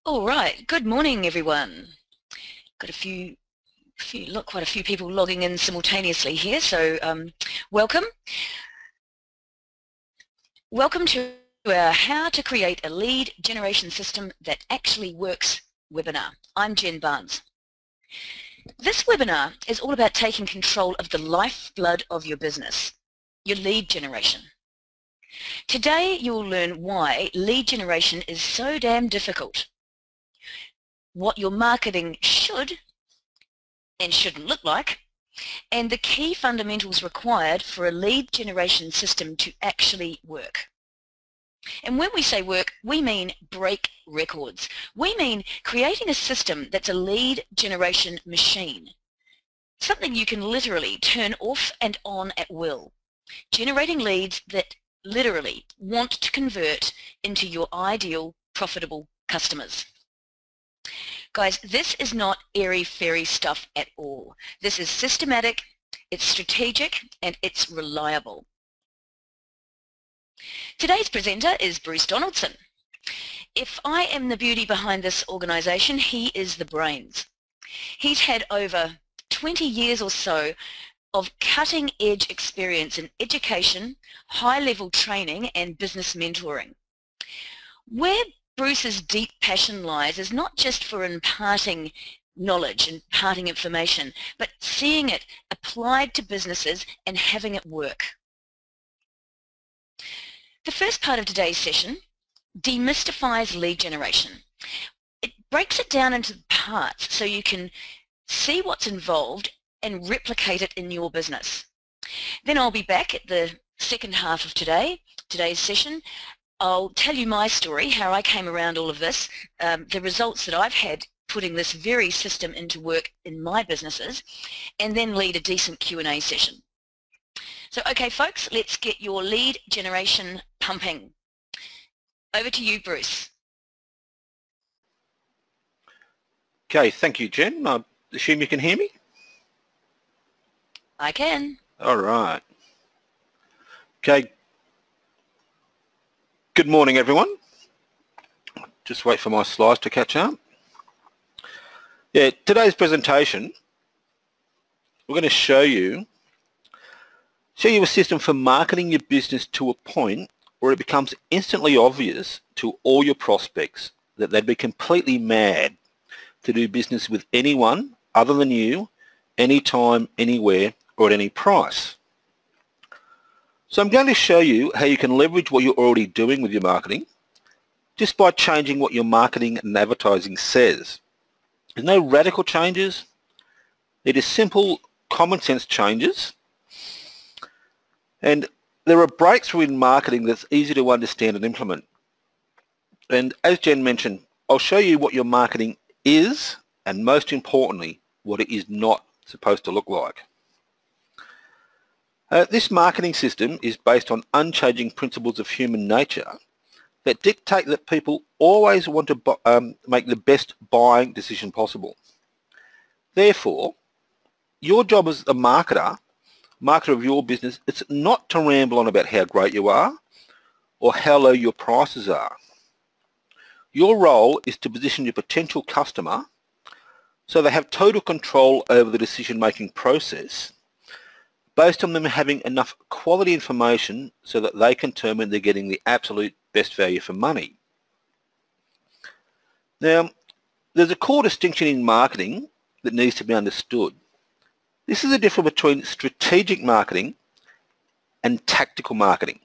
All right. Good morning, everyone. Got quite a few people logging in simultaneously here. So welcome. Welcome to our How to Create a Lead Generation System That Actually Works webinar. I'm Jen Barnes. This webinar is all about taking control of the lifeblood of your business, your lead generation. Today you'll learn why lead generation is so damn difficult, what your marketing should and shouldn't look like, and the key fundamentals required for a lead generation system to actually work. And when we say work, we mean break records. We mean creating a system that's a lead generation machine, something you can literally turn off and on at will, generating leads that literally want to convert into your ideal profitable customers. Guys, this is not airy-fairy stuff at all. This is systematic, it's strategic, and it's reliable. Today's presenter is Bruce Donaldson. If I am the beauty behind this organisation, he is the brains. He's had over 20 years or so of cutting-edge experience in education, high-level training, and business mentoring. Where Bruce's deep passion lies is not just for imparting knowledge and imparting information, but seeing it applied to businesses and having it work. The first part of today's session demystifies lead generation. It breaks it down into parts so you can see what's involved and replicate it in your business. Then I'll be back at the second half of today's session. I'll tell you my story, how I came around all of this, the results that I've had putting this very system into work in my businesses, and then lead a decent Q&A session. So okay folks, let's get your lead generation pumping. Over to you, Bruce. Okay, thank you, Jen. I assume you can hear me? I can. All right. Okay. Good morning, everyone. Just wait for my slides to catch up. Yeah, today's presentation, we're going to show you a system for marketing your business to a point where it becomes instantly obvious to all your prospects that they'd be completely mad to do business with anyone other than you, anytime, anywhere, or at any price. So I'm going to show you how you can leverage what you're already doing with your marketing just by changing what your marketing and advertising says. There's no radical changes. It is simple, common sense changes. And there are breakthroughs in marketing that's easy to understand and implement. And as Jen mentioned, I'll show you what your marketing is and most importantly, what it is not supposed to look like. This marketing system is based on unchanging principles of human nature that dictate that people always want to make the best buying decision possible. Therefore, your job as a marketer of your business, it's not to ramble on about how great you are or how low your prices are. Your role is to position your potential customer so they have total control over the decision-making process based on them having enough quality information so that they can determine they're getting the absolute best value for money. Now, there's a core distinction in marketing that needs to be understood. This is the difference between strategic marketing and tactical marketing.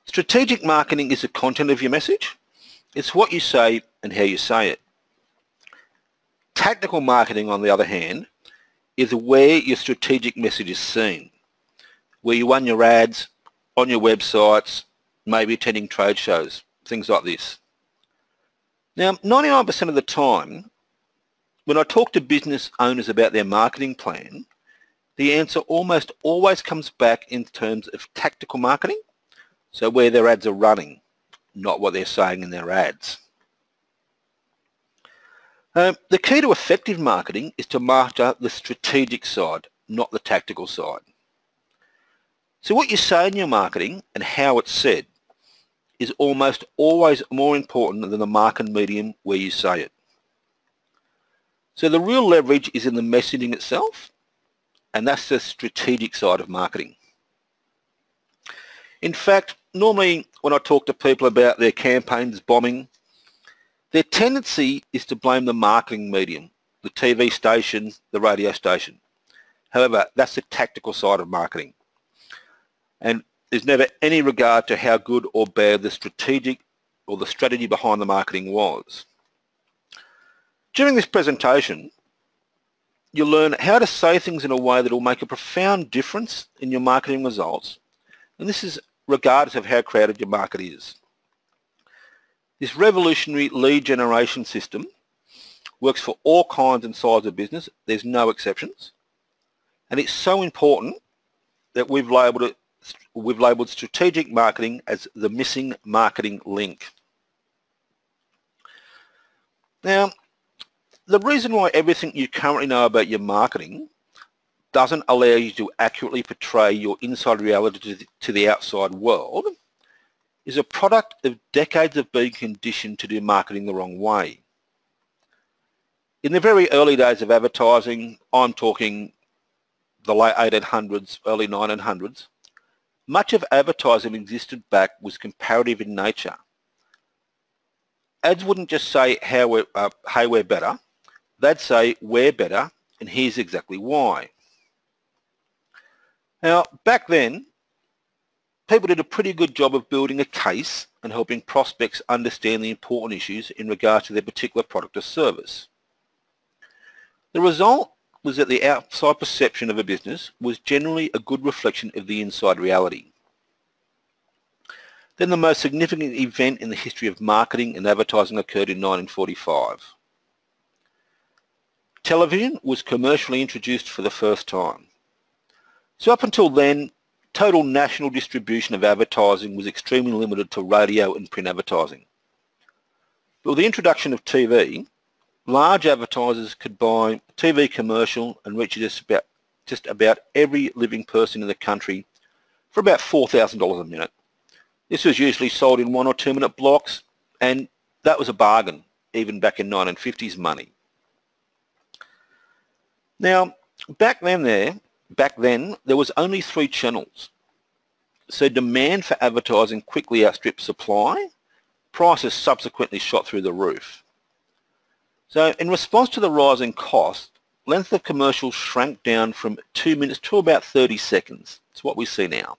Strategic marketing is the content of your message. It's what you say and how you say it. Tactical marketing, on the other hand, is where your strategic message is seen, where you run your ads on your websites, maybe attending trade shows, things like this. Now, 99% of the time, when I talk to business owners about their marketing plan, the answer almost always comes back in terms of tactical marketing, so where their ads are running, not what they're saying in their ads. The key to effective marketing is to master the strategic side, not the tactical side. So what you say in your marketing and how it's said is almost always more important than the market medium where you say it. So the real leverage is in the messaging itself, and that's the strategic side of marketing. In fact, normally when I talk to people about their campaigns bombing, their tendency is to blame the marketing medium, the TV station, the radio station. However, that's the tactical side of marketing. And there's never any regard to how good or bad the strategic or the strategy behind the marketing was. During this presentation, you'll learn how to say things in a way that will make a profound difference in your marketing results, and this is regardless of how crowded your market is. This revolutionary lead generation system works for all kinds and sizes of business. There's no exceptions, and it's so important that we've labelled strategic marketing as the missing marketing link. Now, the reason why everything you currently know about your marketing doesn't allow you to accurately portray your inside reality to the outside world is a product of decades of being conditioned to do marketing the wrong way. In the very early days of advertising, I'm talking the late 1800s, early 1900s, much of advertising existed back was comparative in nature. Ads wouldn't just say, hey, we're better. They'd say, we're better, and here's exactly why. Now, back then, people did a pretty good job of building a case and helping prospects understand the important issues in regard to their particular product or service. The result was that the outside perception of a business was generally a good reflection of the inside reality. Then the most significant event in the history of marketing and advertising occurred in 1945. Television was commercially introduced for the first time. So up until then, total national distribution of advertising was extremely limited to radio and print advertising. But with the introduction of TV, large advertisers could buy a TV commercial and reach just about every living person in the country for about $4,000 a minute. This was usually sold in 1 or 2 minute blocks, and that was a bargain, even back in 1950s money. Now, back then there was only 3 channels. So demand for advertising quickly outstripped supply. Prices subsequently shot through the roof. So in response to the rising cost, length of commercials shrank down from 2 minutes to about 30 seconds. It's what we see now.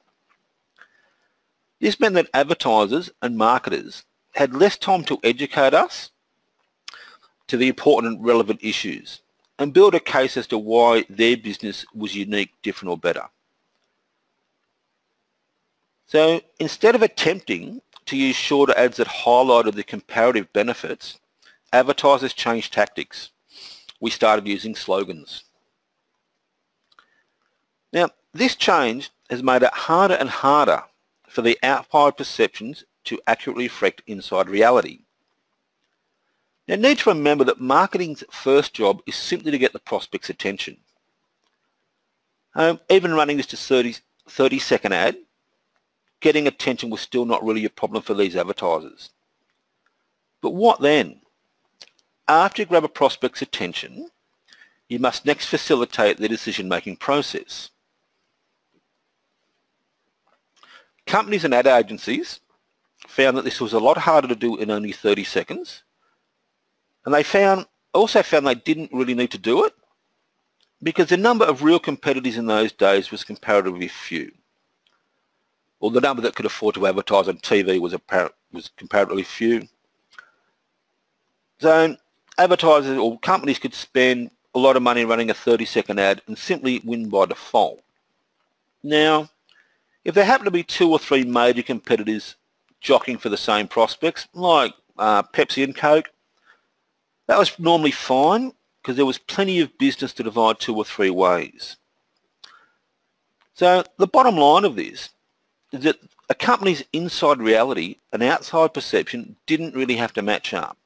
This meant that advertisers and marketers had less time to educate us to the important and relevant issues and build a case as to why their business was unique, different or better. So instead of attempting to use shorter ads that highlighted the comparative benefits, advertisers changed tactics. We started using slogans. Now, this change has made it harder and harder for the outside perceptions to accurately reflect inside reality. Now, you need to remember that marketing's first job is simply to get the prospect's attention. Even running just a 30-second ad, getting attention was still not really a problem for these advertisers. But what then? After you grab a prospect's attention, you must next facilitate their decision-making process. Companies and ad agencies found that this was a lot harder to do in only 30 seconds, and they also found they didn't really need to do it because the number of real competitors in those days was comparatively few. Well, the number that could afford to advertise on TV was comparatively few. So advertisers or companies could spend a lot of money running a 30-second ad and simply win by default. Now, if there happen to be 2 or 3 major competitors jockeying for the same prospects, like Pepsi and Coke, that was normally fine because there was plenty of business to divide 2 or 3 ways. So the bottom line of this is that a company's inside reality and outside perception didn't really have to match up.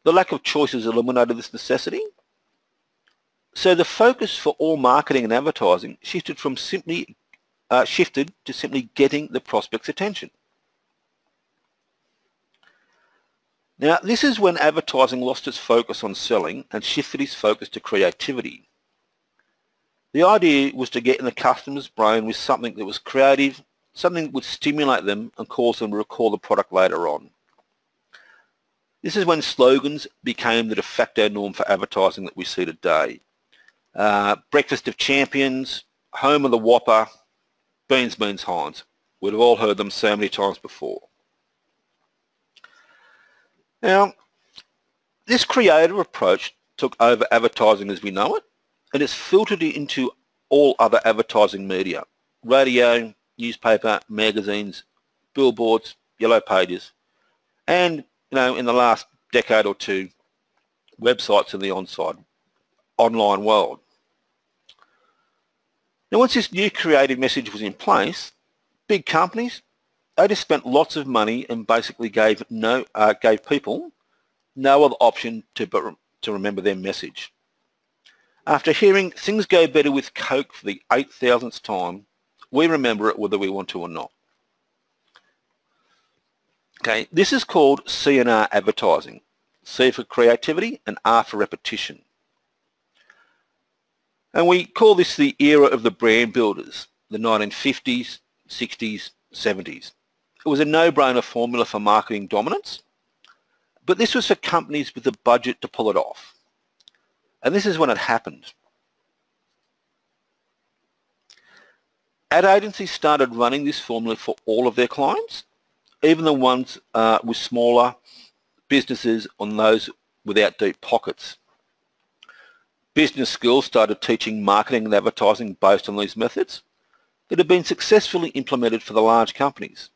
The lack of choices eliminated this necessity. So the focus for all marketing and advertising shifted to simply getting the prospect's attention. Now, this is when advertising lost its focus on selling and shifted its focus to creativity. The idea was to get in the customer's brain with something that was creative, something that would stimulate them and cause them to recall the product later on. This is when slogans became the de facto norm for advertising that we see today. Breakfast of Champions, Home of the Whopper, Beans, Beans, Heinz. We've all heard them so many times before. Now, this creative approach took over advertising as we know it, and it's filtered into all other advertising media: radio, newspaper, magazines, billboards, yellow pages, and in the last decade or two, websites in the online world. Now, once this new creative message was in place, big companies, they just spent lots of money and basically gave people no other option to remember their message. After hearing "things go better with Coke" for the 8,000th time, we remember it whether we want to or not. Okay, this is called C&R advertising. C for creativity and R for repetition. And we call this the era of the brand builders, the 1950s, 60s, 70s. It was a no-brainer formula for marketing dominance, but this was for companies with the budget to pull it off. And this is when it happened. Ad agencies started running this formula for all of their clients, even the ones with smaller businesses and those without deep pockets. Business schools started teaching marketing and advertising based on these methods that have been successfully implemented for the large companies.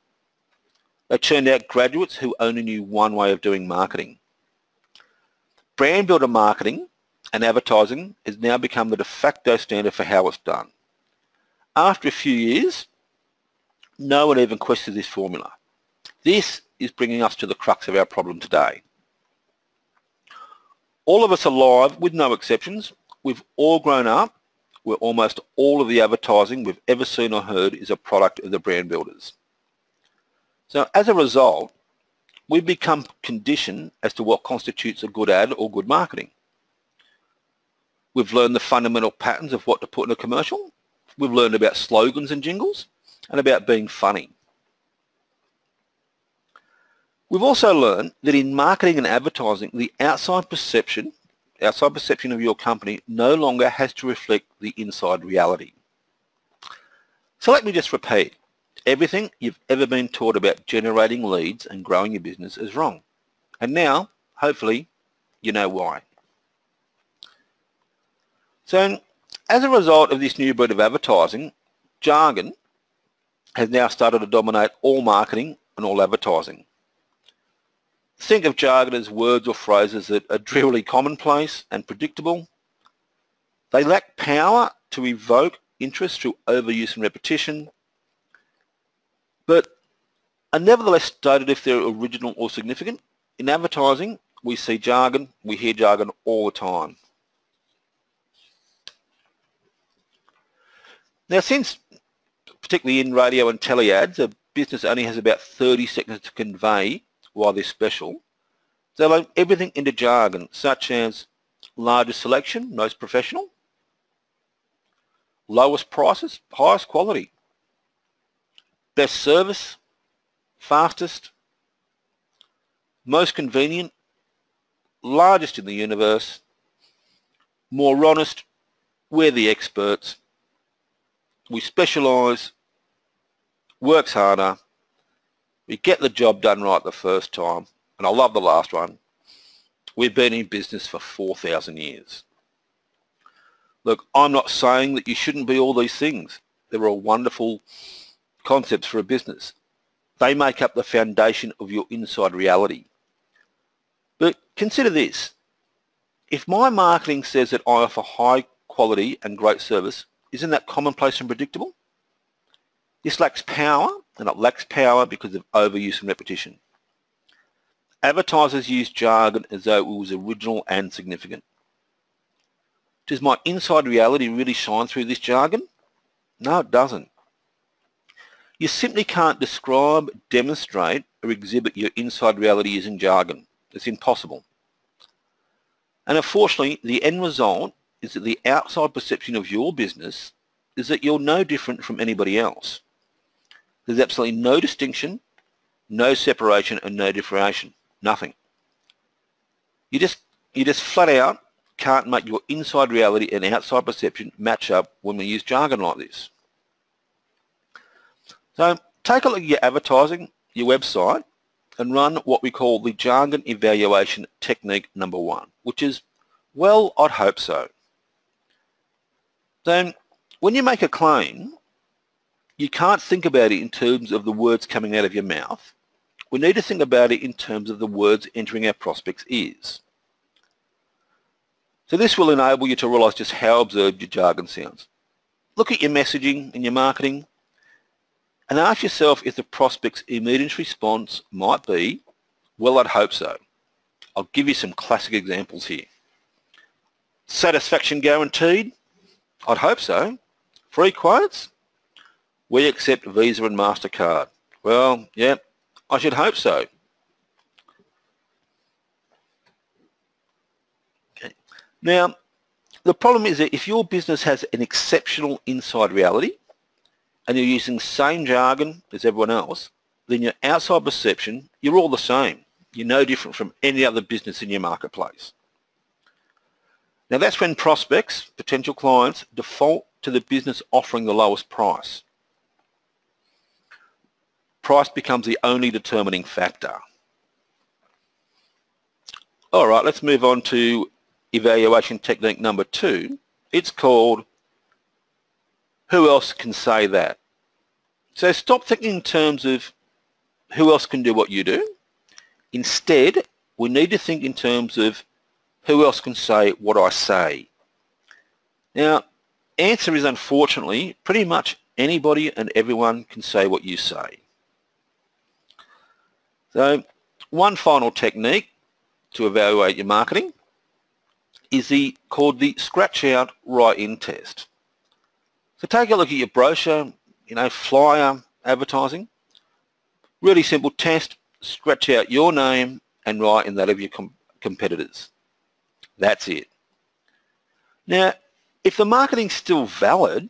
They churned out graduates who only knew one way of doing marketing. Brand builder marketing and advertising has now become the de facto standard for how it's done. After a few years, no one even questions this formula. This is bringing us to the crux of our problem today. All of us alive, with no exceptions, we've all grown up where almost all of the advertising we've ever seen or heard is a product of the brand builders. So as a result, we've become conditioned as to what constitutes a good ad or good marketing. We've learned the fundamental patterns of what to put in a commercial. We've learned about slogans and jingles and about being funny. We've also learned that in marketing and advertising, the outside perception of your company no longer has to reflect the inside reality. So let me just repeat. Everything you've ever been taught about generating leads and growing your business is wrong. And now, hopefully, you know why. So, as a result of this new breed of advertising, jargon has now started to dominate all marketing and all advertising. Think of jargon as words or phrases that are drearily commonplace and predictable. They lack power to evoke interest through overuse and repetition, but are nevertheless stated if they're original or significant. In advertising, we see jargon, we hear jargon all the time. Now, since, particularly in radio and tele ads, a business only has about 30 seconds to convey why they're special, they load everything into jargon, such as largest selection, most professional, lowest prices, highest quality, best service, fastest, most convenient, largest in the universe, more honest, we're the experts, we specialise, works harder, we get the job done right the first time, and I love the last one, we've been in business for 4,000 years. Look, I'm not saying that you shouldn't be all these things. They're all wonderful concepts for a business. They make up the foundation of your inside reality. But consider this. If my marketing says that I offer high quality and great service, isn't that commonplace and predictable? This lacks power, and it lacks power because of overuse and repetition. Advertisers use jargon as though it was original and significant. Does my inside reality really shine through this jargon? No, it doesn't. You simply can't describe, demonstrate, or exhibit your inside reality using jargon. It's impossible. And unfortunately, the end result is that the outside perception of your business is that you're no different from anybody else. There's absolutely no distinction, no separation, and no differentiation. Nothing. You just flat out can't make your inside reality and outside perception match up when we use jargon like this. So take a look at your advertising, your website, and run what we call the jargon evaluation technique number 1, which is, well, I'd hope so. Then when you make a claim, you can't think about it in terms of the words coming out of your mouth. We need to think about it in terms of the words entering our prospects' ears. So this will enable you to realise just how absurd your jargon sounds. Look at your messaging and your marketing and ask yourself if the prospect's immediate response might be, well, I'd hope so. I'll give you some classic examples here. Satisfaction guaranteed? I'd hope so. Free quotes? We accept Visa and MasterCard. Well, yeah, I should hope so. Okay. Now, the problem is that if your business has an exceptional inside reality and you're using the same jargon as everyone else, then your outside perception, you're all the same. You're no different from any other business in your marketplace. Now that's when prospects, potential clients, default to the business offering the lowest price. Price becomes the only determining factor. All right, let's move on to evaluation technique number 2. It's called, who else can say that? So stop thinking in terms of who else can do what you do. Instead, we need to think in terms of who else can say what I say. Now, answer is unfortunately pretty much anybody and everyone can say what you say. So one final technique to evaluate your marketing is called the scratch out, write in test. So take a look at your brochure, flyer, advertising. Really simple test, scratch out your name and write in that of your competitors. That's it. Now, if the marketing's still valid,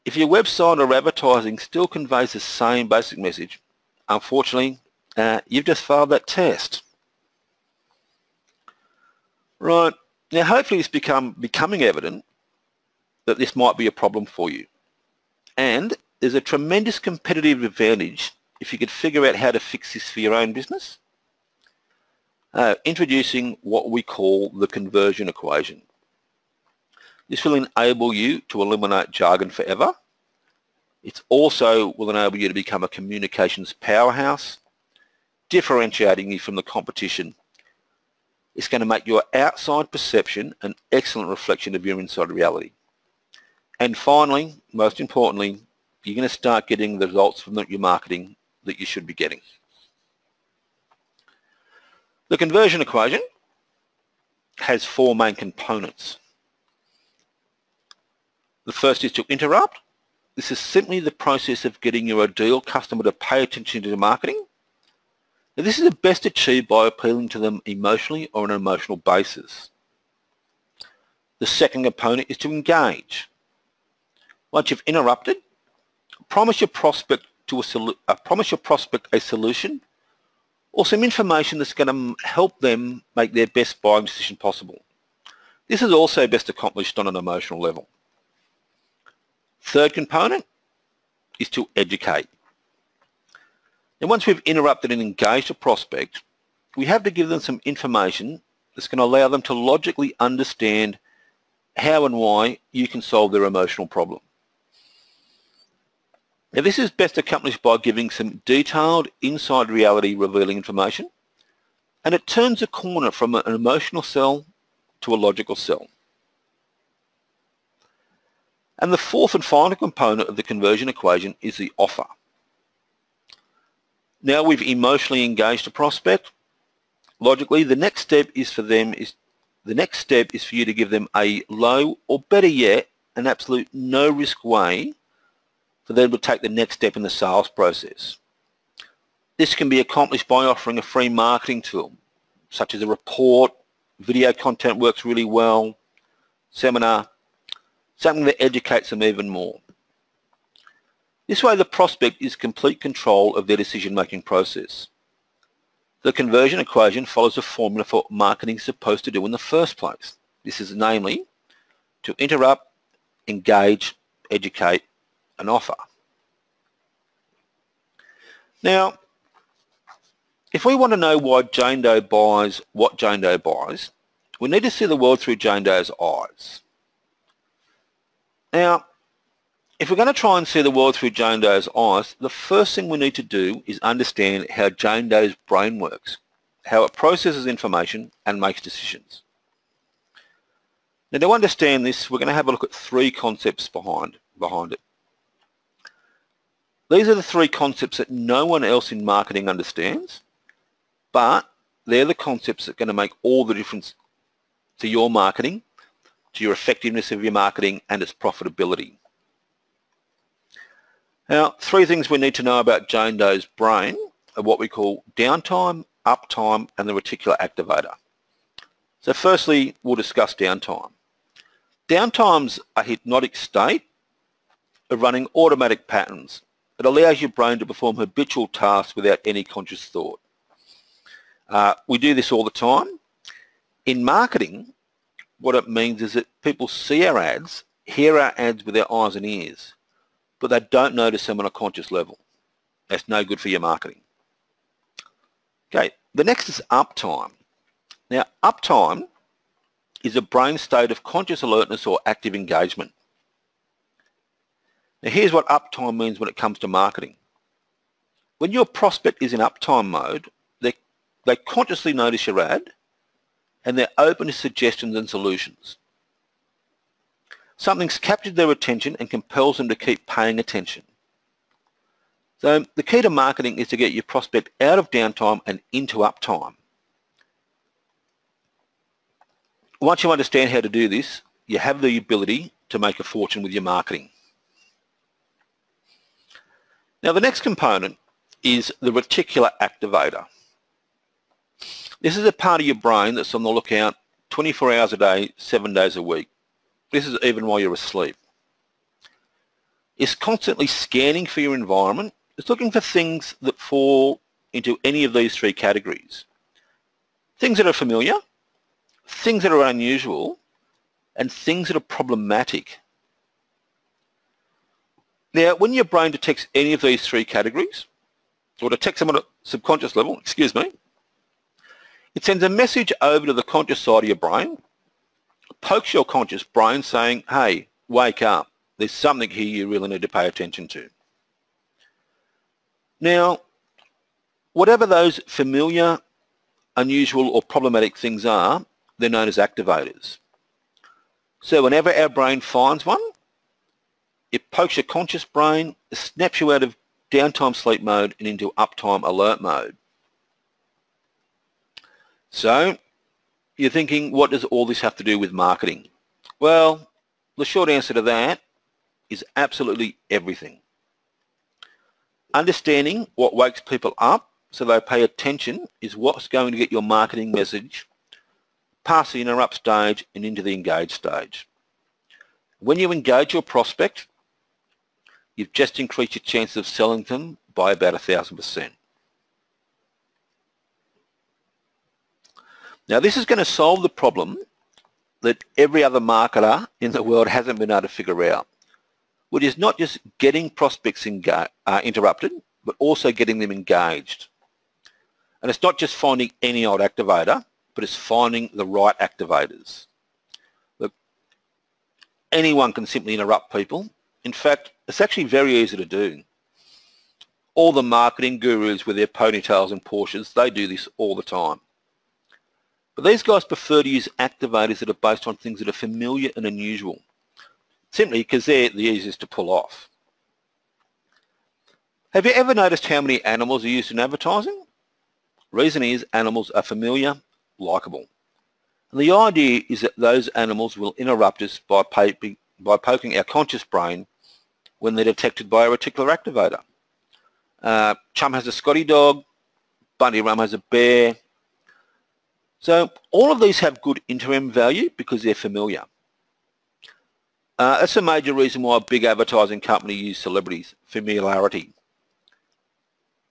if your website or advertising still conveys the same basic message, unfortunately, you've just failed that test. Right. Now, hopefully it's becoming evident that this might be a problem for you. And there's a tremendous competitive advantage if you could figure out how to fix this for your own business. Introducing what we call the conversion equation. This will enable you to eliminate jargon forever. It also will enable you to become a communications powerhouse, differentiating you from the competition. It's going to make your outside perception an excellent reflection of your inside reality. And finally, most importantly, you're going to start getting the results from your marketing that you should be getting. The conversion equation has 4 main components. The first is to interrupt. This is simply the process of getting your ideal customer to pay attention to your marketing. Now, this is best achieved by appealing to them emotionally or on an emotional basis. The second component is to engage. Once you've interrupted, promise your prospect a solution or some information that's going to help them make their best buying decision possible. This is also best accomplished on an emotional level. Third component is to educate. And once we've interrupted and engaged a prospect, we have to give them some information that's going to allow them to logically understand how and why you can solve their emotional problem. Now, this is best accomplished by giving some detailed inside reality revealing information, and it turns a corner from an emotional sell to a logical sell. And the fourth and final component of the conversion equation is the offer. Now we've emotionally engaged a prospect. Logically, the next step is for you to give them a low, or better yet, an absolute no-risk way for them to take the next step in the sales process. This can be accomplished by offering a free marketing tool, such as a report, video content works really well, seminar, something that educates them even more. This way the prospect is complete control of their decision-making process. The conversion equation follows a formula for what marketing is supposed to do in the first place. This is namely to interrupt, engage, educate, and offer. Now, if we want to know why Jane Doe buys what Jane Doe buys, we need to see the world through Jane Doe's eyes. Now, if we're going to try and see the world through Jane Doe's eyes, the first thing we need to do is understand how Jane Doe's brain works, how it processes information and makes decisions. Now, to understand this, we're going to have a look at three concepts behind it. These are the three concepts that no one else in marketing understands, but they're the concepts that are going to make all the difference to your marketing, to your effectiveness of your marketing and its profitability. Now, three things we need to know about Jane Doe's brain are what we call downtime, uptime, and the reticular activator. So firstly, we'll discuss downtime. Downtime's a hypnotic state of running automatic patterns. It allows your brain to perform habitual tasks without any conscious thought. We do this all the time. In marketing, what it means is that people see our ads, hear our ads with their eyes and ears, but they don't notice them on a conscious level. That's no good for your marketing. Okay, the next is uptime. Now, uptime is a brain state of conscious alertness or active engagement. Now, here's what uptime means when it comes to marketing. When your prospect is in uptime mode, they consciously notice your ad and they're open to suggestions and solutions. Something's captured their attention and compels them to keep paying attention. So the key to marketing is to get your prospect out of downtime and into uptime. Once you understand how to do this, you have the ability to make a fortune with your marketing. Now, the next component is the reticular activator. This is a part of your brain that's on the lookout 24 hours a day, 7 days a week. This is even while you're asleep. It's constantly scanning for your environment. It's looking for things that fall into any of these three categories. Things that are familiar, things that are unusual, and things that are problematic. Now, when your brain detects any of these three categories, or detects them on a subconscious level, it sends a message over to the conscious side of your brain, pokes your conscious brain saying, hey, wake up. There's something here you really need to pay attention to. Now, whatever those familiar, unusual, or problematic things are, they're known as activators. So whenever our brain finds one, it pokes your conscious brain, snaps you out of downtime sleep mode and into uptime alert mode. So you're thinking, what does all this have to do with marketing? Well, the short answer to that is absolutely everything. Understanding what wakes people up so they pay attention is what's going to get your marketing message past the interrupt stage and into the engage stage. When you engage your prospect, you've just increased your chances of selling them by about 1,000%. Now, this is going to solve the problem that every other marketer in the world hasn't been able to figure out, which is not just getting prospects interrupted, but also getting them engaged. And it's not just finding any old activator, but it's finding the right activators. Look, anyone can simply interrupt people. In fact, it's actually very easy to do. All the marketing gurus with their ponytails and Porsches, they do this all the time. But these guys prefer to use activators that are based on things that are familiar and unusual, simply because they're the easiest to pull off. Have you ever noticed how many animals are used in advertising? Reason is animals are familiar, likeable. And the idea is that those animals will interrupt us by poking our conscious brain when they're detected by a reticular activator. Chum has a Scotty dog. Bundy Rum has a bear. So all of these have good interim value because they're familiar. That's a major reason why a big advertising company use celebrities, familiarity.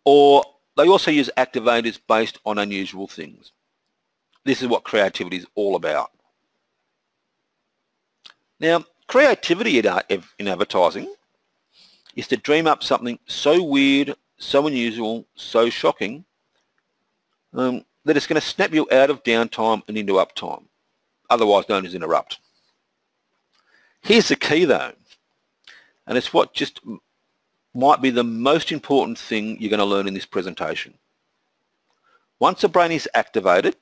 Or they also use activators based on unusual things. This is what creativity is all about. Now, creativity in advertising is to dream up something so weird, so unusual, so shocking that it's going to snap you out of downtime and into uptime, otherwise known as interrupt. Here's the key though, and it's what just might be the most important thing you're going to learn in this presentation. Once the brain is activated,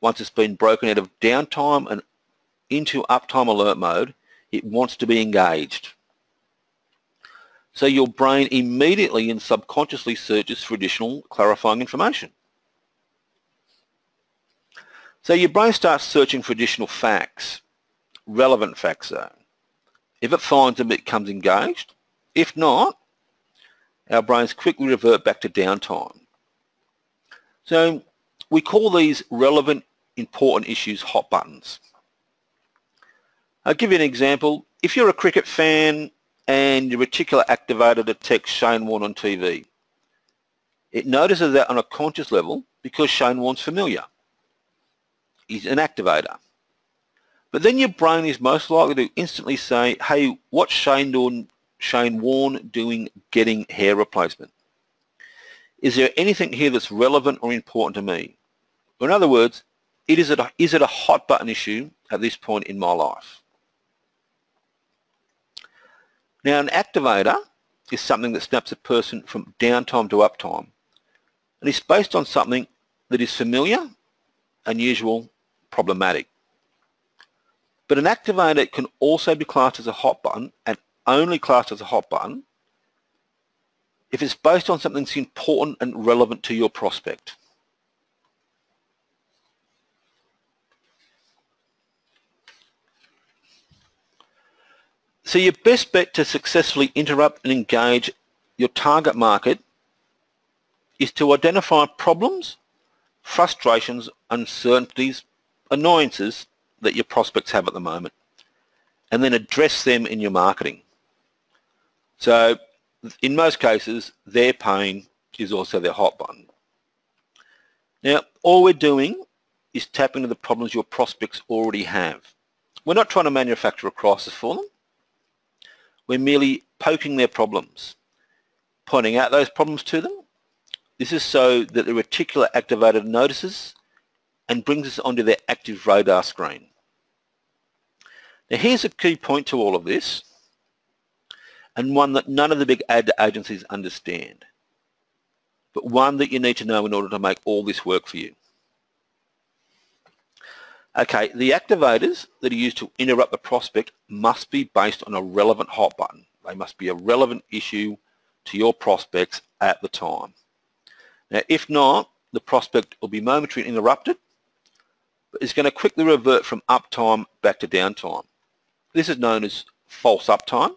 once it's been broken out of downtime and into uptime alert mode, it wants to be engaged. So your brain immediately and subconsciously searches for additional clarifying information. So your brain starts searching for additional facts, relevant facts though. If it finds them, it becomes engaged. If not, our brains quickly revert back to downtime. So we call these relevant, important issues hot buttons. I'll give you an example. If you're a cricket fan and your reticular activator detects Shane Warne on TV, it notices that on a conscious level because Shane Warne's familiar. He's an activator. But then your brain is most likely to instantly say, hey, what's Shane Warne doing getting hair replacement? Is there anything here that's relevant or important to me? Or in other words, is it a hot button issue at this point in my life? Now, an activator is something that snaps a person from downtime to uptime, and it's based on something that is familiar, unusual, problematic. But an activator can also be classed as a hot button, and only classed as a hot button if it's based on something that's important and relevant to your prospect. So your best bet to successfully interrupt and engage your target market is to identify problems, frustrations, uncertainties, annoyances that your prospects have at the moment, and then address them in your marketing. So in most cases, their pain is also their hot button. Now, all we're doing is tap into the problems your prospects already have. We're not trying to manufacture a crisis for them. We're merely poking their problems, pointing out those problems to them. This is so that the reticular activator notices and brings us onto their active radar screen. Now here's a key point to all of this, and one that none of the big ad agencies understand, but one that you need to know in order to make all this work for you. Okay, the activators that are used to interrupt the prospect must be based on a relevant hot button. They must be a relevant issue to your prospects at the time. Now, if not, the prospect will be momentarily interrupted, but is going to quickly revert from uptime back to downtime. This is known as false uptime.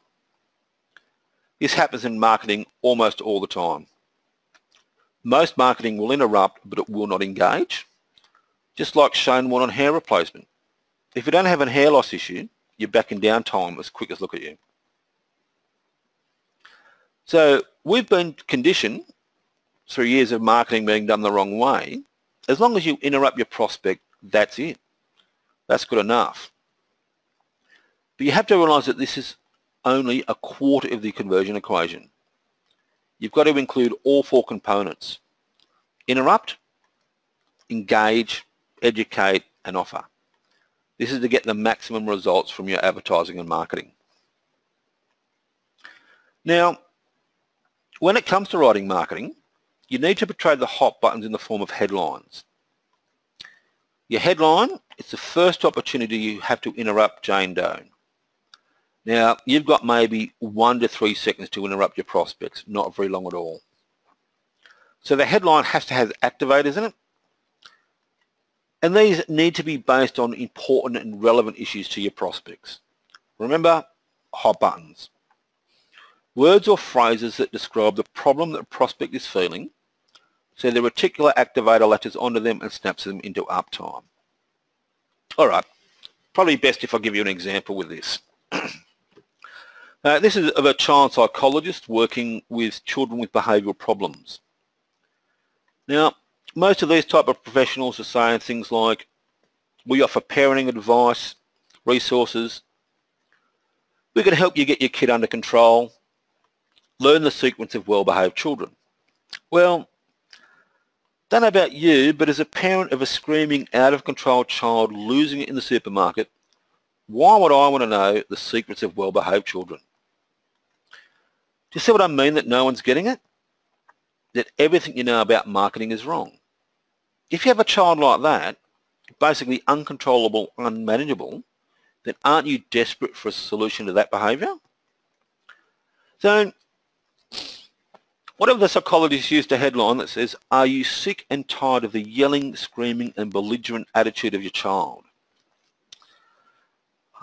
This happens in marketing almost all the time. Most marketing will interrupt, but it will not engage. Just like Shane Warne on hair replacement. If you don't have a hair loss issue, you're back in downtime as quick as look at you. So we've been conditioned through years of marketing being done the wrong way. As long as you interrupt your prospect, that's it. That's good enough. But you have to realise that this is only a quarter of the conversion equation. You've got to include all four components. Interrupt, engage, educate, and offer. This is to get the maximum results from your advertising and marketing. Now, when it comes to writing marketing, you need to portray the hot buttons in the form of headlines. Your headline is the first opportunity you have to interrupt Jane Doe. Now, you've got maybe 1 to 3 seconds to interrupt your prospects, not very long at all. So the headline has to have activators in it, and these need to be based on important and relevant issues to your prospects. Remember, hot buttons. Words or phrases that describe the problem that a prospect is feeling, So the reticular activator latches onto them and snaps them into uptime. All right, probably best if I give you an example with this. This is of a child psychologist working with children with behavioural problems. Now, most of these type of professionals are saying things like, we offer parenting advice, resources, we can help you get your kid under control, learn the sequence of well-behaved children. Well, don't know about you, but as a parent of a screaming, out-of-control child losing it in the supermarket, why would I want to know the secrets of well-behaved children? Do you see what I mean that no one's getting it? That everything you know about marketing is wrong. If you have a child like that, basically uncontrollable, unmanageable, then aren't you desperate for a solution to that behaviour? So, what if the psychologist used a headline that says, are you sick and tired of the yelling, screaming and belligerent attitude of your child?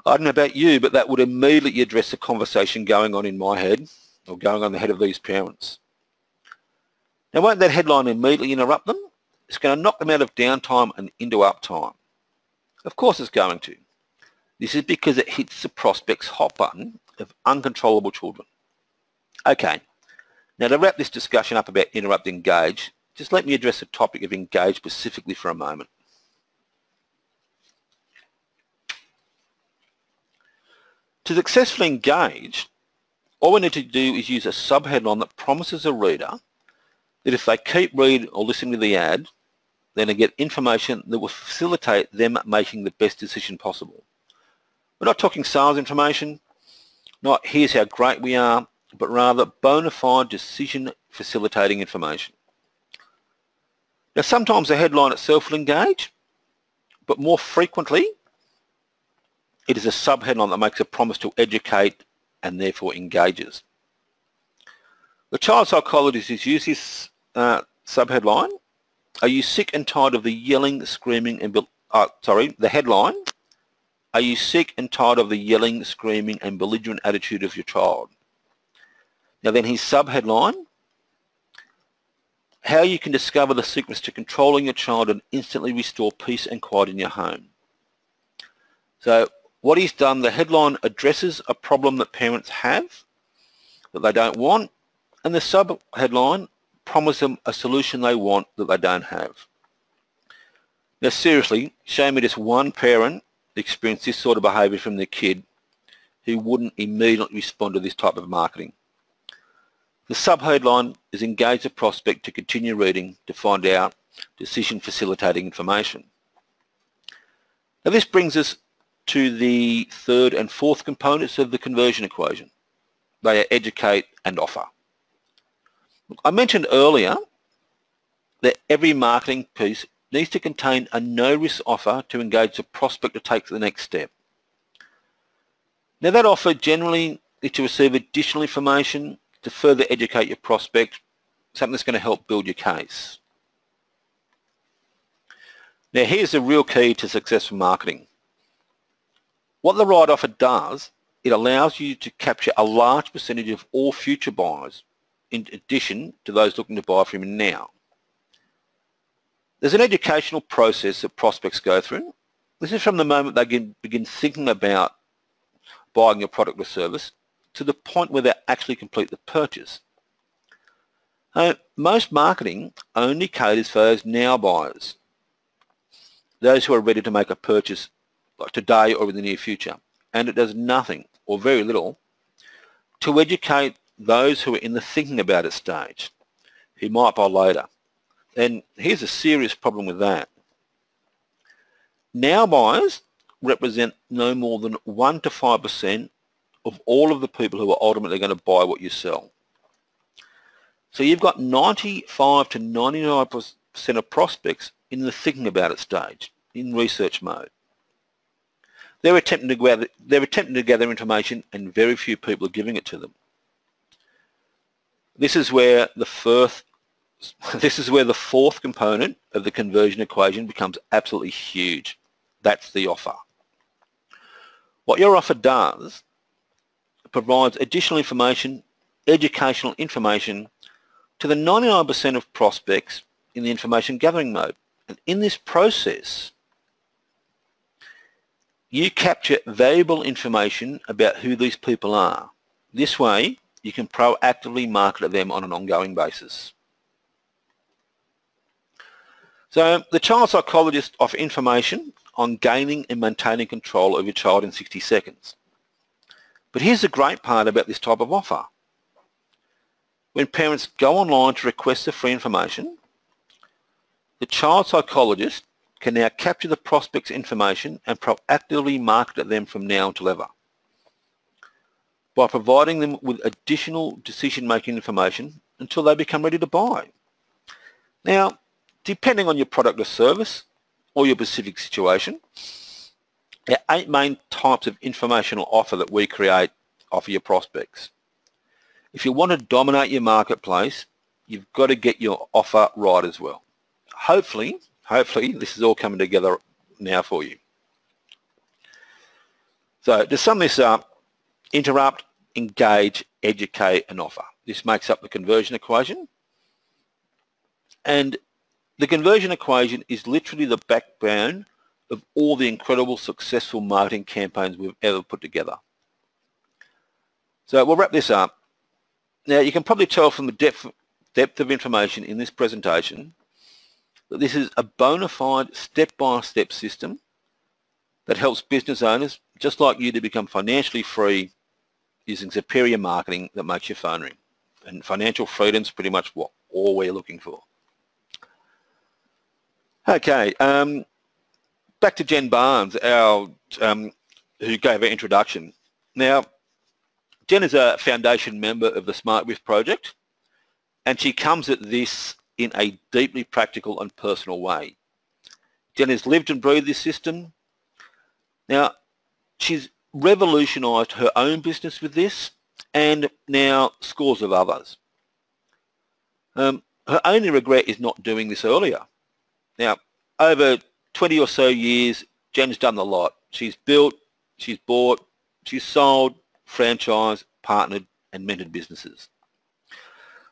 I don't know about you, but that would immediately address the conversation going on in my head, or going on in the head of these parents. Now, won't that headline immediately interrupt them? It's going to knock them out of downtime and into uptime. Of course it's going to. This is because it hits the prospect's hot button of uncontrollable children. Okay, now to wrap this discussion up about interrupt engage, just let me address the topic of engage specifically for a moment. To successfully engage, all we need to do is use a subheadline that promises a reader that if they keep reading or listening to the ad, then they get information that will facilitate them making the best decision possible. We're not talking sales information, not here's how great we are, but rather bona fide decision facilitating information. Now sometimes the headline itself will engage, but more frequently it is a subheadline that makes a promise to educate and therefore engages. The child psychologist has used this subheadline, are you sick and tired of the yelling, screaming and the headline, are you sick and tired of the yelling, screaming and belligerent attitude of your child? Now then his subheadline, how you can discover the secrets to controlling your child and instantly restore peace and quiet in your home. So what he's done, the headline addresses a problem that parents have that they don't want, and the subheadline promises them a solution they want that they don't have. Now seriously, show me just one parent experience this sort of behaviour from their kid who wouldn't immediately respond to this type of marketing. The subheadline is engage the prospect to continue reading to find out decision facilitating information. Now this brings us to the third and fourth components of the conversion equation. They are educate and offer. I mentioned earlier that every marketing piece needs to contain a no-risk offer to engage the prospect to take the next step. Now that offer generally is to receive additional information to further educate your prospect, something that's going to help build your case. Now here's the real key to successful marketing. What the right offer does, it allows you to capture a large percentage of all future buyers in addition to those looking to buy from you now. There's an educational process that prospects go through. This is from the moment they begin thinking about buying your product or service to the point where they actually complete the purchase. Most marketing only caters for those now buyers, those who are ready to make a purchase like today or in the near future, and it does nothing or very little to educate those who are in the thinking about it stage, who might buy later. And here's a serious problem with that. Now buyers represent no more than 1 to 5% of all of the people who are ultimately going to buy what you sell. So you've got 95 to 99% of prospects in the thinking about it stage, in research mode. They're attempting to gather information and very few people are giving it to them. This is where the fourth component of the conversion equation becomes absolutely huge. That's the offer. What your offer does, it provides additional information, educational information to the 99% of prospects in the information gathering mode. And in this process, you capture valuable information about who these people are. This way, you can proactively market to them on an ongoing basis. So the child psychologist offers information on gaining and maintaining control of your child in 60 seconds. But here's the great part about this type of offer. When parents go online to request the free information, the child psychologist can now capture the prospect's information and proactively market to them from now until ever, by providing them with additional decision-making information until they become ready to buy. Now, depending on your product or service or your specific situation, there are 8 main types of informational offer that we offer your prospects. If you want to dominate your marketplace, you've got to get your offer right as well. Hopefully this is all coming together now for you. So to sum this up, interrupt, engage, educate and offer. This makes up the conversion equation. And the conversion equation is literally the backbone of all the incredible successful marketing campaigns we've ever put together. So we'll wrap this up. Now you can probably tell from the depth of information in this presentation that this is a bona fide step-by-step system that helps business owners just like you to become financially free using superior marketing that makes your phone ring. And financial freedom is pretty much what all we're looking for. Okay, back to Jen Barnes, who gave our introduction. Now, Jen is a foundation member of the SmartWiff project, and she comes at this in a deeply practical and personal way. Jen has lived and breathed this system. Now, she's revolutionised her own business with this, and now scores of others. Her only regret is not doing this earlier. Now, over 20 or so years, Jen's done a lot. She's built, she's bought, she's sold, franchised, partnered and mentored businesses.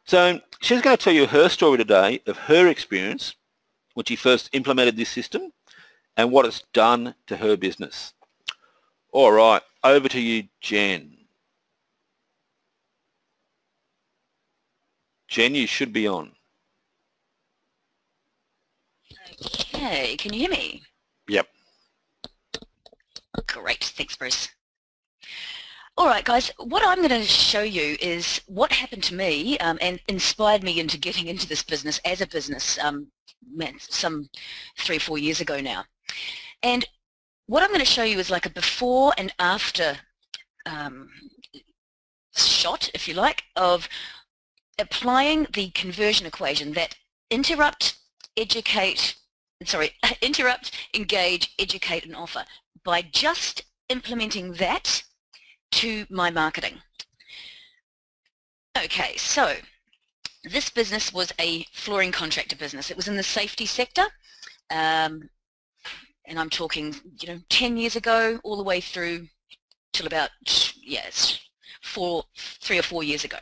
So she's going to tell you her story today of her experience when she first implemented this system and what it's done to her business. All right, over to you, Jen. Jen, you should be on. Okay, can you hear me? Yep. Great, thanks Bruce. All right guys, what I'm going to show you is what happened to me and inspired me into getting into this business as a business some 3 or 4 years ago now. And what I'm going to show you is like a before and after shot, if you like, of applying the conversion equation that interrupt, engage, educate and offer by just implementing that to my marketing. Okay, so this business was a flooring contractor business. It was in the safety sector, and I'm talking, 10 years ago all the way through till about, 3 or 4 years ago.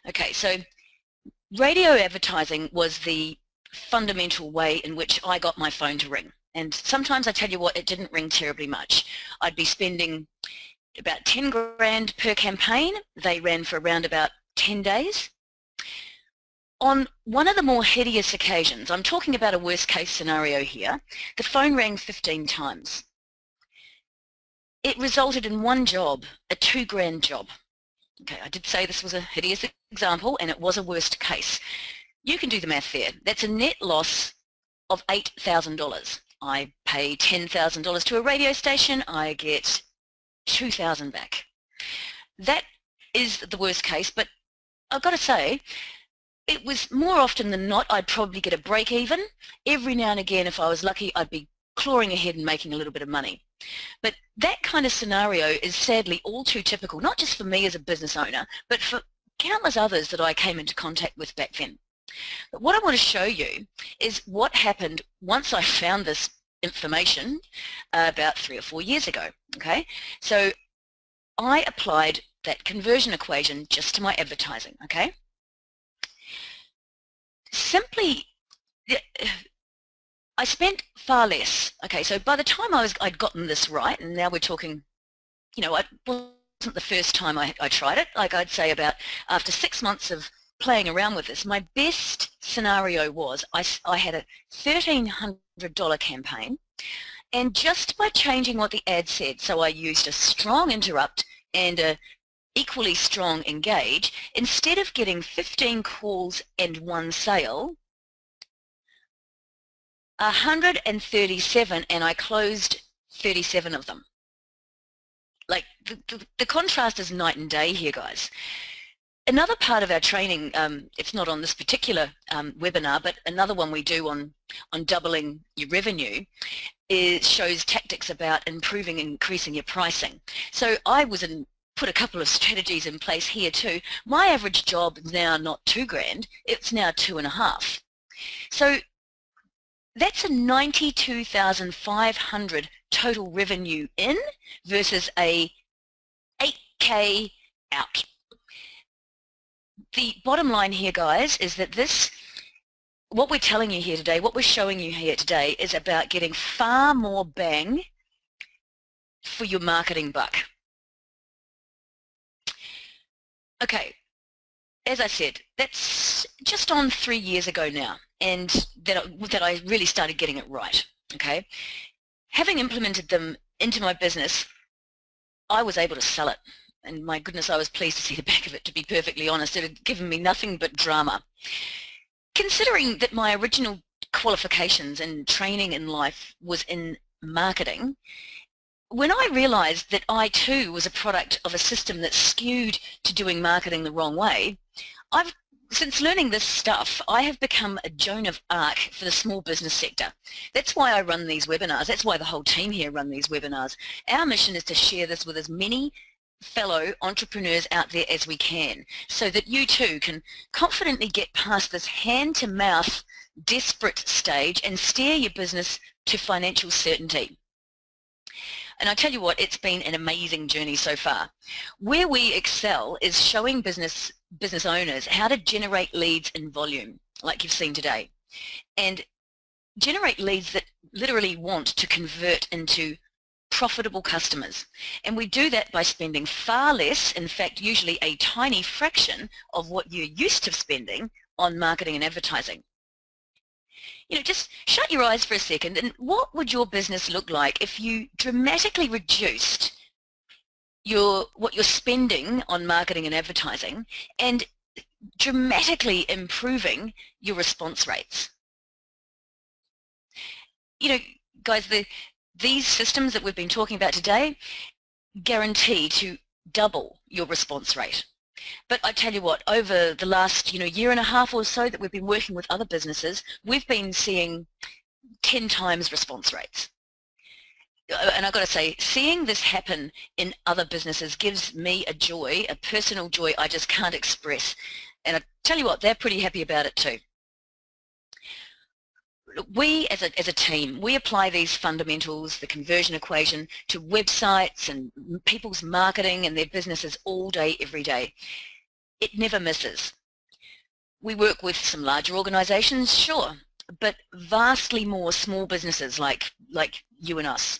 Okay, so radio advertising was the fundamental way in which I got my phone to ring. And sometimes I tell you what, it didn't ring terribly much. I'd be spending about 10 grand per campaign. They ran for around about 10 days. On one of the more hideous occasions, I'm talking about a worst case scenario here, the phone rang 15 times. It resulted in one job, a 2 grand job. Okay, I did say this was a hideous example and it was a worst case. You can do the math there. That's a net loss of $8,000. I pay $10,000 to a radio station, I get $2,000 back. That is the worst case, but I've got to say, it was more often than not I'd probably get a break even. Every now and again, if I was lucky, I'd be clawing ahead and making a little bit of money. But that kind of scenario is sadly all too typical, not just for me as a business owner, but for countless others that I came into contact with back then. But what I want to show you is what happened once I found this information about 3 or 4 years ago. Okay, so I applied that conversion equation just to my advertising. Okay, simply I spent far less. Okay, so by the time I'd gotten this right, and now we're talking, you know, it wasn't the first time I tried it. Like I'd say about after 6 months of playing around with this, my best scenario was I had a $1,300 campaign, and just by changing what the ad said, so I used a strong interrupt and a equally strong engage, instead of getting 15 calls and 1 sale, 137, and I closed 37 of them. Like the contrast is night and day here, guys. Another part of our training, it's not on this particular webinar, but another one we do on doubling your revenue, shows tactics about improving and increasing your pricing. So I put a couple of strategies in place here too. My average job is now not $2,000, it's now 2.5. So that's a 92,500 total revenue in versus a 8K out. The bottom line here, guys, is that what we're telling you here today, what we're showing you here today, is about getting far more bang for your marketing buck. Okay, as I said, that's just on 3 years ago now, and that I really started getting it right, okay? Having implemented them into my business, I was able to sell it. And my goodness, I was pleased to see the back of it, to be perfectly honest. It had given me nothing but drama. Considering that my original qualifications and training in life was in marketing, when I realized that I too was a product of a system that skewed to doing marketing the wrong way, since learning this stuff, I have become a Joan of Arc for the small business sector. That's why I run these webinars. That's why the whole team here run these webinars. Our mission is to share this with as many fellow entrepreneurs out there as we can, so that you too can confidently get past this hand-to-mouth desperate stage and steer your business to financial certainty. And I tell you what, it's been an amazing journey so far. Where we excel is showing business owners how to generate leads in volume, like you've seen today, and generate leads that literally want to convert into profitable customers. And we do that by spending far less, in fact usually a tiny fraction of what you're used to spending on marketing and advertising. You know, just shut your eyes for a second, and what would your business look like if you dramatically reduced what you're spending on marketing and advertising and dramatically improving your response rates? You know, guys, these systems that we've been talking about today guarantee to double your response rate. But I tell you what, over the last year and a half or so that we've been working with other businesses, we've been seeing 10 times response rates. And I've got to say, seeing this happen in other businesses gives me a joy, a personal joy I just can't express. And I tell you what, they're pretty happy about it too. We as a team, we apply these fundamentals, the conversion equation, to websites and people's marketing and their businesses all day, every day. It never misses. We work with some larger organizations, sure, but vastly more small businesses like you and us.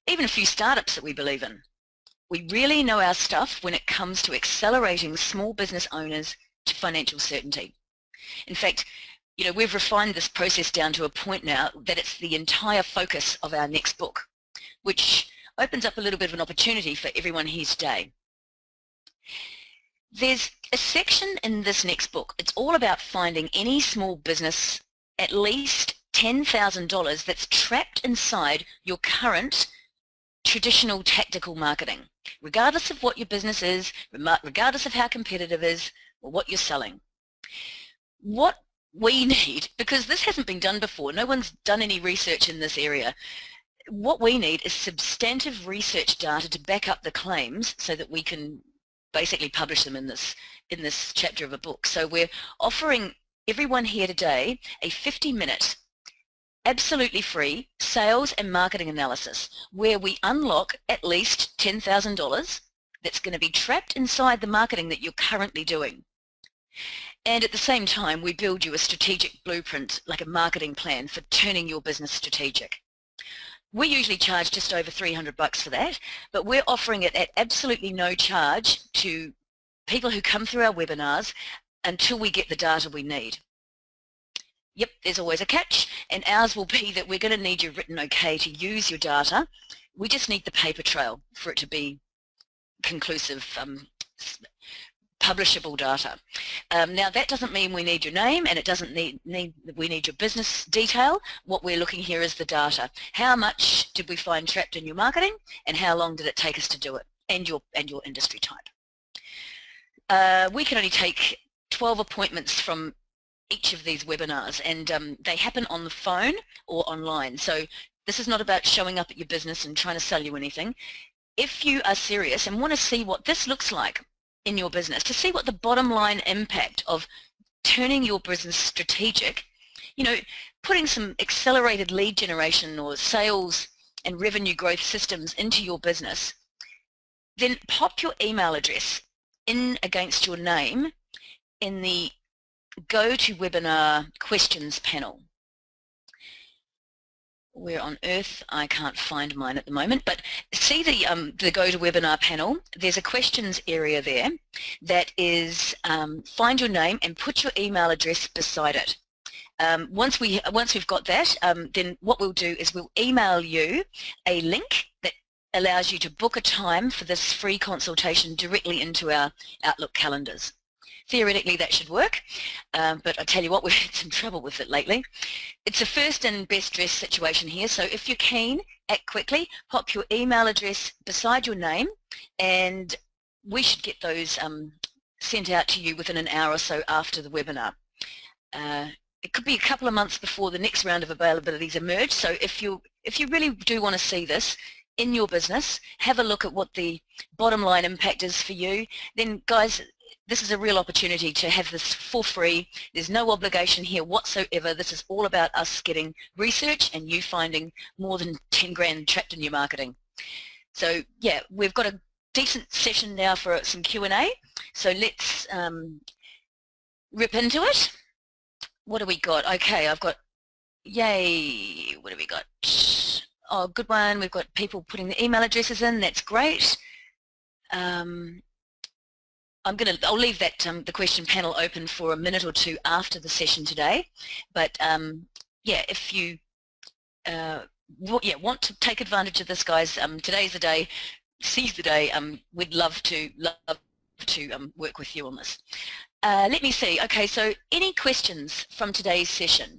Even a few startups that we believe in. We really know our stuff when it comes to accelerating small business owners to financial certainty. In fact, we've refined this process down to a point now that it's the entire focus of our next book, which opens up a little bit of an opportunity for everyone here today. There's a section in this next book. It's all about finding any small business at least $10,000 that's trapped inside your current traditional tactical marketing, regardless of what your business is, regardless of how competitive it is, or what you're selling. What we need, because this hasn't been done before, no one's done any research in this area, what we need is substantive research data to back up the claims so that we can basically publish them in this chapter of a book. So we're offering everyone here today a 50-minute absolutely free sales and marketing analysis where we unlock at least $10,000 that's going to be trapped inside the marketing that you're currently doing. And at the same time, we build you a strategic blueprint, like a marketing plan for turning your business strategic. We usually charge just over $300 for that, but we're offering it at absolutely no charge to people who come through our webinars until we get the data we need. Yep, there's always a catch, and ours will be that we're going to need your written okay to use your data. We just need the paper trail for it to be conclusive, publishable data. Now that doesn't mean we need your name, and it doesn't we need your business detail. What we're looking here is the data. How much did we find trapped in your marketing, and how long did it take us to do it, and your industry type. We can only take 12 appointments from each of these webinars, and they happen on the phone or online. So this is not about showing up at your business and trying to sell you anything. If you are serious and want to see what this looks like in your business, to see what the bottom line impact of turning your business strategic, you know, putting some accelerated lead generation or sales and revenue growth systems into your business, then pop your email address in against your name in the GoToWebinar questions panel. Where on earth? I can't find mine at the moment, but see the GoToWebinar panel. There's a questions area there that is find your name and put your email address beside it. Once we've got that, then what we'll do is we'll email you a link that allows you to book a time for this free consultation directly into our Outlook calendars. Theoretically that should work, but I tell you what, we've had some trouble with it lately. It's a first and best dressed situation here, so if you're keen, act quickly, pop your email address beside your name, and we should get those sent out to you within an hour or so after the webinar. It could be a couple of months before the next round of availabilities emerge, so if you really do want to see this in your business, have a look at what the bottom line impact is for you, then guys, this is a real opportunity to have this for free. There's no obligation here whatsoever. This is all about us getting research and you finding more than 10 grand trapped in your marketing. So yeah, we've got a decent session now for some Q&A. So let's rip into it. What do we got? Okay, I've got, yay, what do we got? Oh, good one. We've got people putting the email addresses in. That's great. I'll leave that the question panel open for a minute or two after the session today. But yeah, if you want to take advantage of this, guys, today's the day. Seize the day. We'd love to work with you on this. Let me see. Okay, so any questions from today's session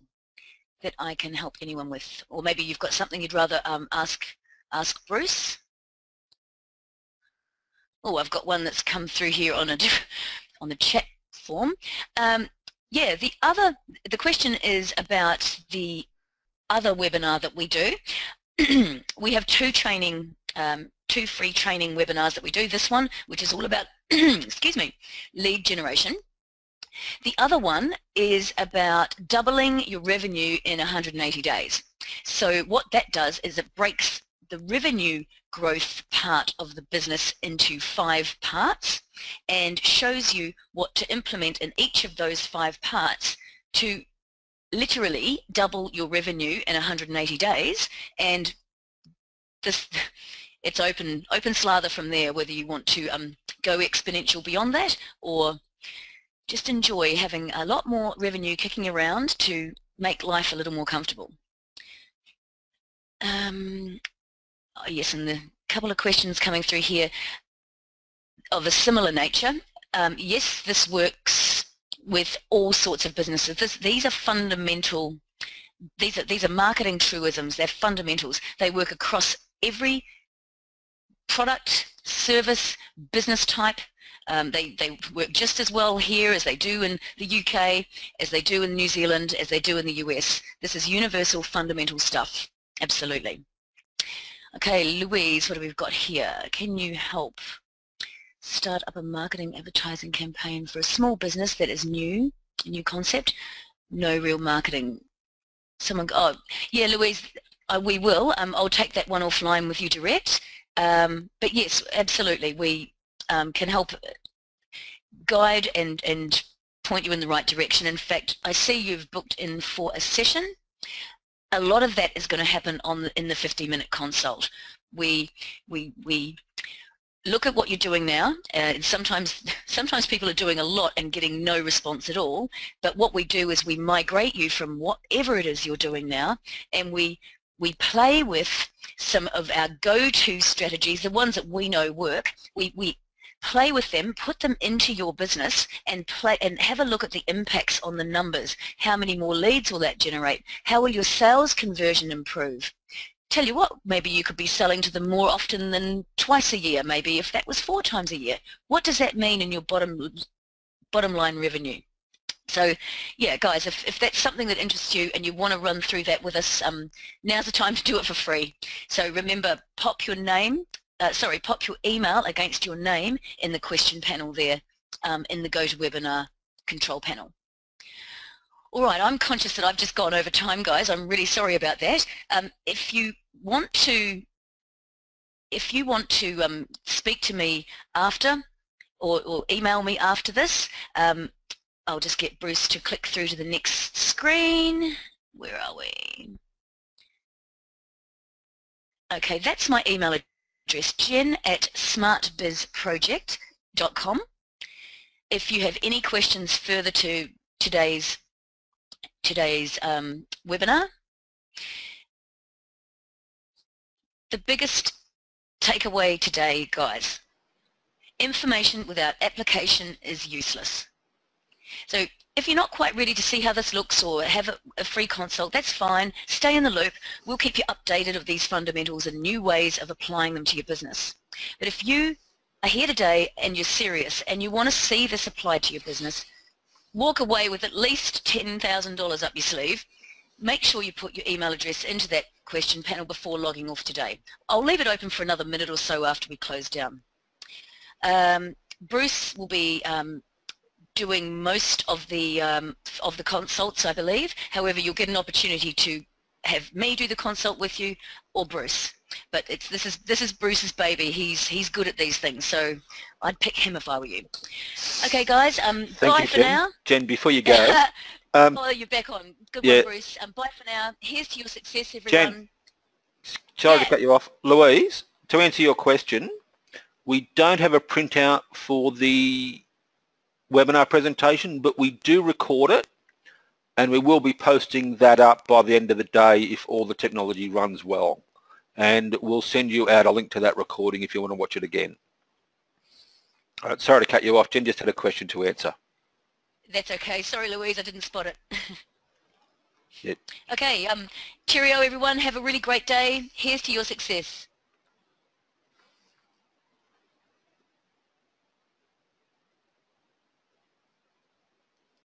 that I can help anyone with, or maybe you've got something you'd rather ask Bruce. Oh, I've got one that's come through here on the chat form. Yeah, the question is about the other webinar that we do. We have two free training webinars that we do. This one, which is all about, excuse me, lead generation. The other one is about doubling your revenue in 180 days. So what that does is it breaks the revenue growth part of the business into 5 parts and shows you what to implement in each of those 5 parts to literally double your revenue in 180 days. And this, it's open slather from there, whether you want to go exponential beyond that or just enjoy having a lot more revenue kicking around to make life a little more comfortable. Oh yes, and the couple of questions coming through here of a similar nature. Yes, this works with all sorts of businesses. These are fundamental. These are marketing truisms. They're fundamentals. They work across every product, service, business type. They work just as well here as they do in the UK, as they do in New Zealand, as they do in the US. This is universal fundamental stuff. Absolutely. Okay, Louise, what have we got here? Can you help start up a marketing advertising campaign for a small business that is new, a new concept? No real marketing. Someone, oh, yeah, Louise, we will. I'll take that one offline with you direct. But yes, absolutely, we can help guide and point you in the right direction. In fact, I see you've booked in for a session. A lot of that is going to happen in the 50-minute consult. We look at what you're doing now. Sometimes people are doing a lot and getting no response at all, but what we do is we migrate you from whatever it is you're doing now, and we play with some of our go-to strategies, the ones that we know work. We play with them, put them into your business, and have a look at the impacts on the numbers. How many more leads will that generate? How will your sales conversion improve? Tell you what, maybe you could be selling to them more often than twice a year, maybe if that was 4 times a year. What does that mean in your bottom line revenue? So yeah, guys, if that's something that interests you and you want to run through that with us, now's the time to do it for free. So remember, pop your email against your name in the question panel there, in the GoToWebinar control panel. All right, I'm conscious that I've just gone over time, guys. I'm really sorry about that. If you want to speak to me after, or email me after this, I'll just get Bruce to click through to the next screen. Where are we? Okay, that's my email address, jen@smartbizproject.com. If you have any questions further to today's webinar, the biggest takeaway today, guys, information without application is useless. So if you're not quite ready to see how this looks or have a free consult, that's fine. Stay in the loop. We'll keep you updated of these fundamentals and new ways of applying them to your business. But if you are here today and you're serious and you want to see this applied to your business, walk away with at least $10,000 up your sleeve. Make sure you put your email address into that question panel before logging off today. I'll leave it open for another minute or so after we close down. Bruce will be doing most of the consults, I believe. However, you'll get an opportunity to have me do the consult with you, or Bruce. But this is Bruce's baby. He's good at these things, so I'd pick him if I were you. Okay, guys. Bye for now. Jen, before you go. Oh, you're back on. Good one, Bruce. Bye for now. Here's to your success, everyone. Jen, sorry to cut you off. Louise, to answer your question, we don't have a printout for the webinar presentation, but we do record it, and we will be posting that up by the end of the day if all the technology runs well. And we'll send you out a link to that recording if you want to watch it again. All right, sorry to cut you off. Jen just had a question to answer. That's okay. Sorry, Louise, I didn't spot it. Yep. Okay, cheerio, everyone. Have a really great day. Here's to your success.